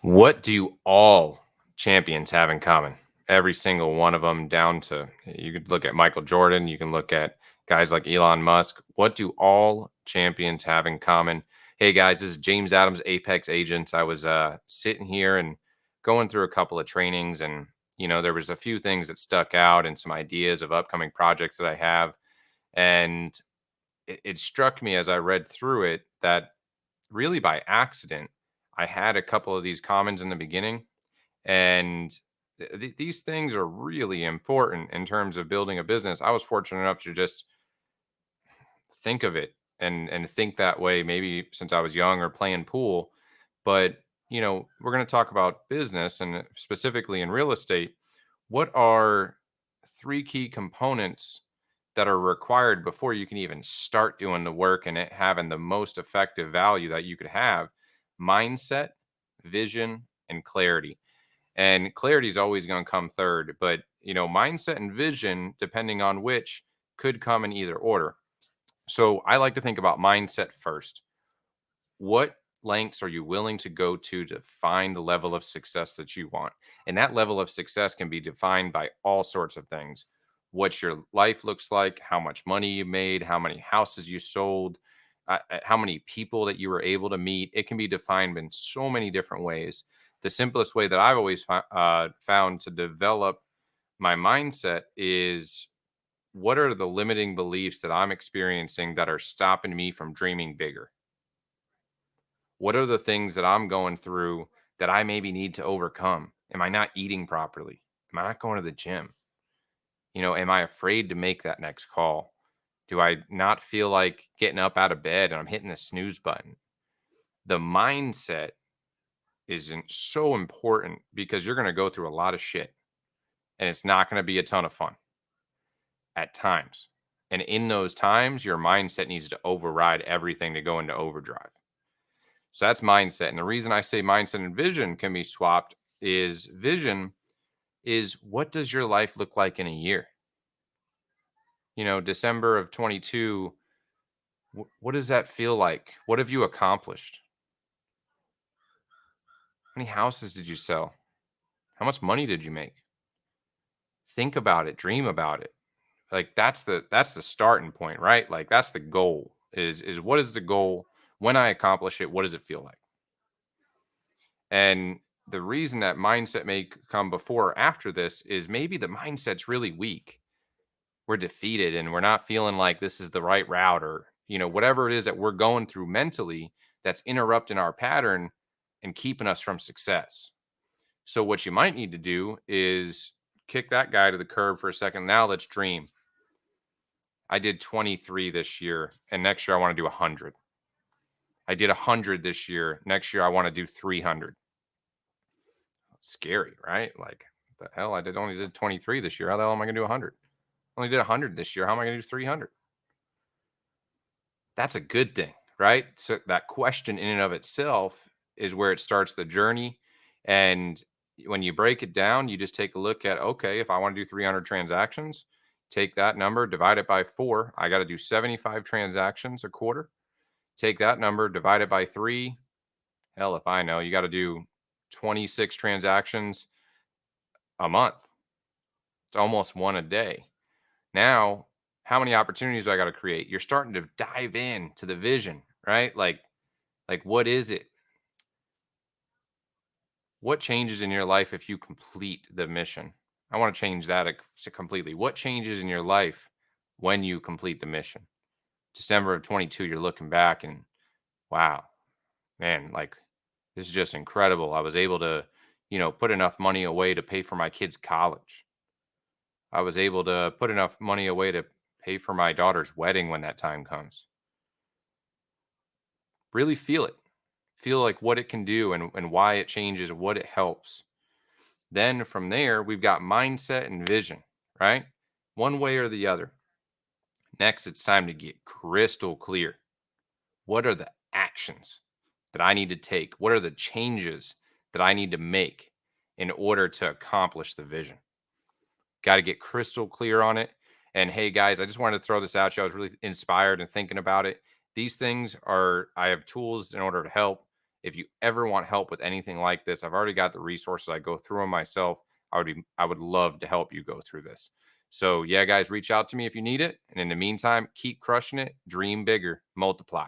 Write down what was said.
What do all champions have in common? Every single one of them, down to you could look at Michael Jordan, you can look at guys like Elon Musk. What do all champions have in common? Hey guys, this is James Adams, Apex Agents. I was sitting here and going through a couple of trainings, and there was a few things that stuck out and some ideas of upcoming projects that I have. And it struck me as I read through it that really by accident, I had a couple of these commons in the beginning, and these things are really important in terms of building a business. I was fortunate enough to just think of it and think that way, maybe since I was young or playing pool. But we're going to talk about business and specifically in real estate. What are three key components that are required before you can even start doing the work and it having the most effective value that you could have? Mindset, vision, and clarity. And clarity is always going to come third, but mindset and vision, depending on which, could come in either order. So I like to think about mindset first. What lengths are you willing to go to find the level of success that you want? And that level of success can be defined by all sorts of things. What your life looks like, how much money you made, how many houses you sold, how many people that you were able to meet. It can be defined in so many different ways. The simplest way that I've always found to develop my mindset is, what are the limiting beliefs that I'm experiencing that are stopping me from dreaming bigger? What are the things that I'm going through that I maybe need to overcome? Am I not eating properly? Am I not going to the gym? Am I afraid to make that next call? Do I not feel like getting up out of bed and I'm hitting the snooze button? The mindset isn't so important because you're going to go through a lot of shit and it's not going to be a ton of fun at times. And in those times, your mindset needs to override everything to go into overdrive. So that's mindset. And the reason I say mindset and vision can be swapped is vision is, what does your life look like in a year? December of 22, what does that feel like? What have you accomplished? How many houses did you sell? How much money did you make? Think about it, dream about it. Like that's the starting point, right? Like that's the goal. Is what is the goal? When I accomplish it, what does it feel like? And the reason that mindset may come before or after this is maybe the mindset's really weak. We're defeated and we're not feeling like this is the right route, or whatever it is that we're going through mentally that's interrupting our pattern and keeping us from success. So what you might need to do is kick that guy to the curb for a second. Now let's dream. I did 23 this year, and next year I want to do 100. I did 100 this year. Next year I want to do 300. Scary, right? Like, the hell, only did 23 this year. How the hell am I going to do 100? Only did 100 this year. How am I going to do 300? That's a good thing, right? So that question in and of itself is where it starts the journey. And when you break it down, you just take a look at, okay, if I want to do 300 transactions, take that number, divide it by 4. I got to do 75 transactions a quarter. Take that number, divide it by 3. Hell, if I know, you got to do 26 transactions a month. It's almost one a day. Now, how many opportunities do I got to create? You're starting to dive in to the vision, right? Like what is it? What changes in your life if you complete the mission? I want to change that completely. What changes in your life when you complete the mission? December of 22, you're looking back and, wow, man, like, this is just incredible. I was able to, put enough money away to pay for my kids' college. I was able to put enough money away to pay for my daughter's wedding when that time comes. Really feel it. Feel like what it can do and why it changes, what it helps. Then from there, we've got mindset and vision, right? One way or the other. Next, it's time to get crystal clear. What are the actions that I need to take? What are the changes that I need to make in order to accomplish the vision? Got to get crystal clear on it. And hey, guys, I just wanted to throw this out to you. I was really inspired and thinking about it. These things are, I have tools in order to help. If you ever want help with anything like this, I've already got the resources. I go through them myself. I would love to help you go through this. So yeah, guys, reach out to me if you need it. And in the meantime, keep crushing it, dream bigger, multiply.